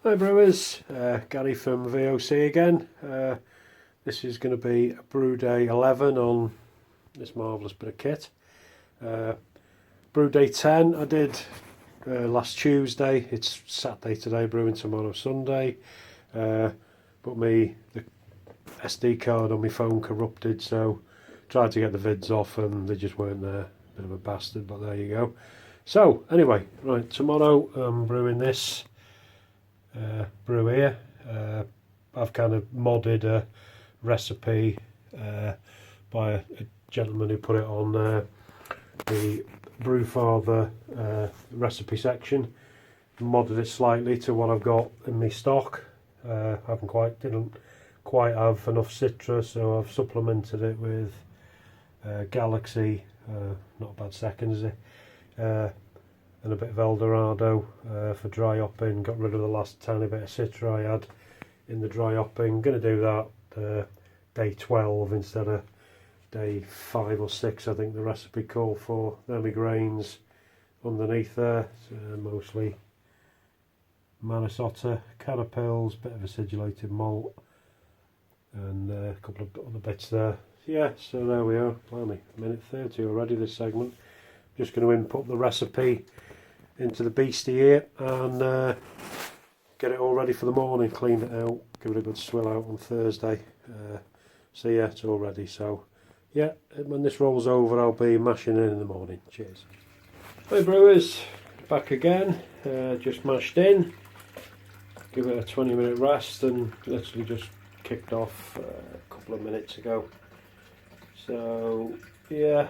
Hi brewers, Gary from VOC again. This is going to be a Brewday 11 on this marvellous bit of kit. Brewday 10 I did last Tuesday. It's Saturday today, brewing tomorrow Sunday. But the SD card on my phone corrupted, so tried to get the vids off and they just weren't there. Bit of a bastard, but there you go. So anyway, right, tomorrow I'm brewing this brew here. I've kind of modded a recipe by a gentleman who put it on the Brewfather recipe section. Modded it slightly to what I've got in my stock. Didn't quite have enough Citra, so I've supplemented it with Galaxy, not a bad second, is it? And a bit of El Dorado for dry hopping. Got rid of the last tiny bit of Citra I had in the dry hopping. Going to do that day 12 instead of day 5 or 6, I think the recipe called for. There my grains underneath there, mostly Minnesota caterpillars, bit of acidulated malt, and a couple of other bits there. Yeah, so there we are. Blimey, minute 30 already this segment. Just going to input the recipe into the beastie here and get it all ready for the morning, clean it out, give it a good swill out on Thursday. So yeah, it's all ready. So yeah, when this rolls over I'll be mashing in the morning. Cheers. Hey brewers, back again, just mashed in, give it a 20-minute rest and literally just kicked off a couple of minutes ago. So yeah,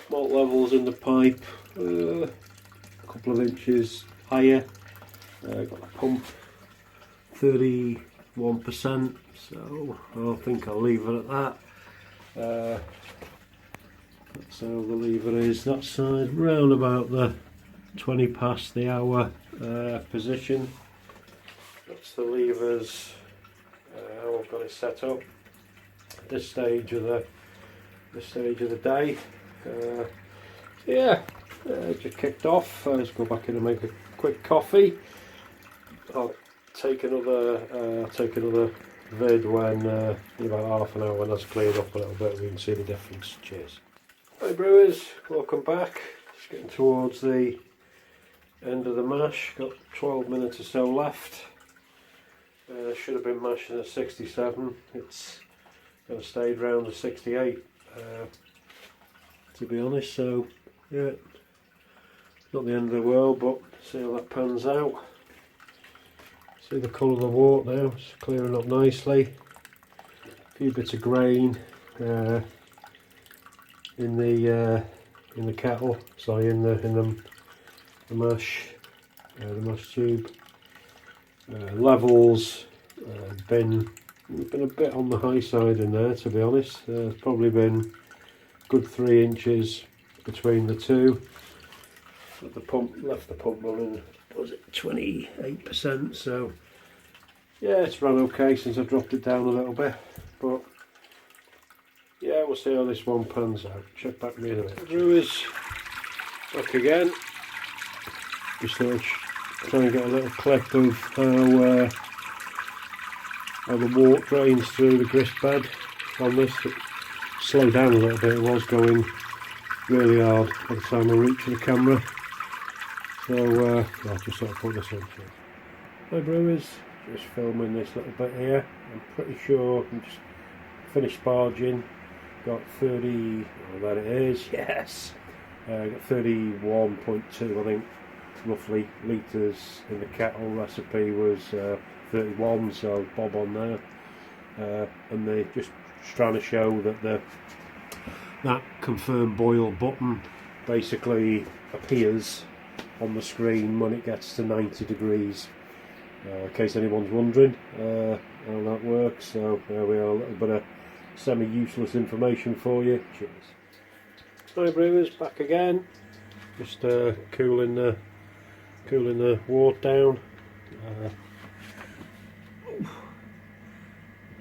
malt levels in the pipe a couple of inches higher. Got the pump 31%, so I think I'll leave it at that. That's how the lever is that side, round about the 20 past the hour position. That's the levers, how I've got it set up at this stage of the day. Yeah, just kicked off. Let's go back in and make a quick coffee. I'll take another vid when in about half an hour when that's cleared up a little bit. We can see the difference. Cheers. Hi brewers, welcome back. Just getting towards the end of the mash. Got 12 minutes or so left. Should have been mashing at 67. It's kind of stayed around the 68. To be honest, so yeah, not the end of the world, but see how that pans out. See the colour of the wort now, it's clearing up nicely. A few bits of grain in the kettle, sorry, in the mash, the mash tube. Levels been a bit on the high side in there, to be honest. It's probably been good 3 inches between the two. Left the pump running, was it 28%? So yeah, it's run okay since I dropped it down a little bit, but yeah, we'll see how this one pans out. Check back me in a minute. Brewers, back again. Just thought I'd try and get a little clip of how the wort drains through the grist bed on this. Slow down a little bit, it was going really hard by the time I reached for the camera, so I'll just sort of put this on. Hi brewers, just filming this little bit here. I'm pretty sure I'm just finished sparging, got 30, oh there it is, yes, got 31.2 I think roughly litres in the kettle. Recipe was 31, so bob on there, and they just trying to show that that confirm boil button basically appears on the screen when it gets to 90 degrees, in case anyone's wondering how that works. So there we are, a little bit of semi-useless information for you. Cheers. Hi brewers, back again, just cooling the wort down.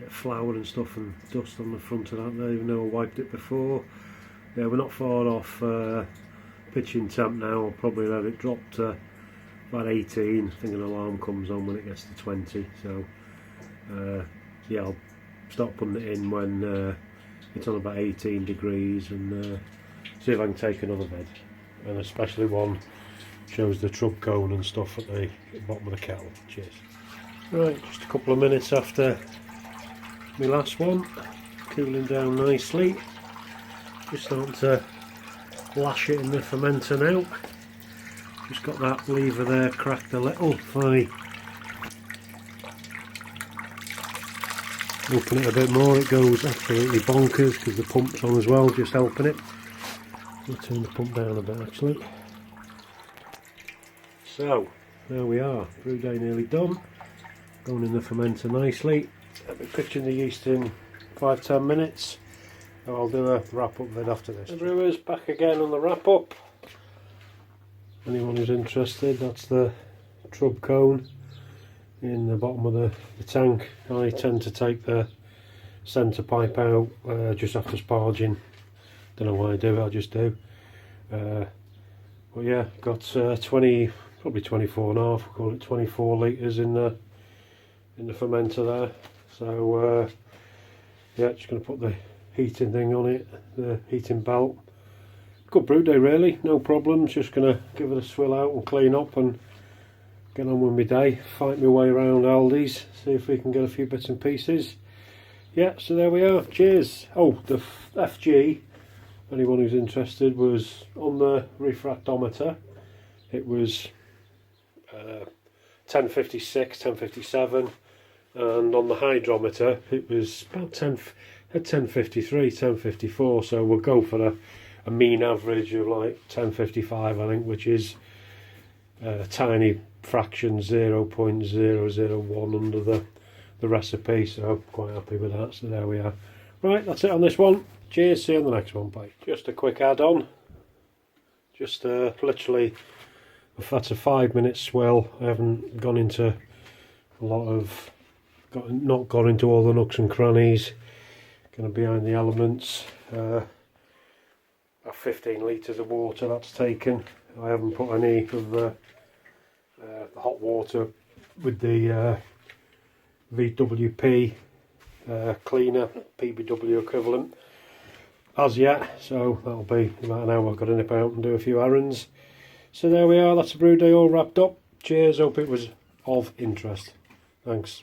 Flour and stuff and dust on the front of that there, even though I wiped it before. Yeah, we're not far off pitching temp now. I'll probably let it drop to about 18. I think an alarm comes on when it gets to 20. So yeah, I'll start putting it in when it's on about 18 degrees and see if I can take another vid, and especially one shows the trub cone and stuff at the bottom of the kettle. Cheers. Right, just a couple of minutes after my last one, cooling down nicely. Just starting to lash it in the fermenter now. Just got that lever there cracked a little. If I open it a bit more, it goes absolutely bonkers because the pump's on as well, just helping it. I'll turn the pump down a bit actually. So there we are, Brewday nearly done. Going in the fermenter nicely. I'll be pitching the yeast in 5-10 minutes. I'll do a wrap up vid after this. The brewers back again on the wrap up. Anyone who's interested, that's the trub cone in the bottom of the tank. I tend to take the centre pipe out just after sparging. Don't know why I do it, I just do. But yeah, got 20, probably 24 and a half, we'll call it 24 litres in the fermenter there. So yeah, just going to put the heating thing on it, the heating belt. Good brew day really, no problems. Just going to give it a swill out and clean up and get on with my day. Fight my way around Aldi's, see if we can get a few bits and pieces. Yeah, so there we are. Cheers. Oh, the FG, anyone who's interested, was on the refractometer. It was 1056, 1057, and on the hydrometer it was about 1053, 1054. So we'll go for a mean average of like 1055, I think, which is a tiny fraction, 0.001 under the recipe. So quite happy with that. So there we are. Right, that's it on this one. Cheers, see you on the next one. Bye. Just a quick add-on. Just literally, if that's a 5-minute swill, I haven't gone into a lot of, not gone into all the nooks and crannies. Kind of behind the elements. About 15 litres of water that's taken. I haven't put any of the hot water with the VWP cleaner, PBW equivalent as yet, so that'll be about an hour. I've got to nip out and do a few errands. So there we are, that's a brew day all wrapped up. Cheers, hope it was of interest. Thanks.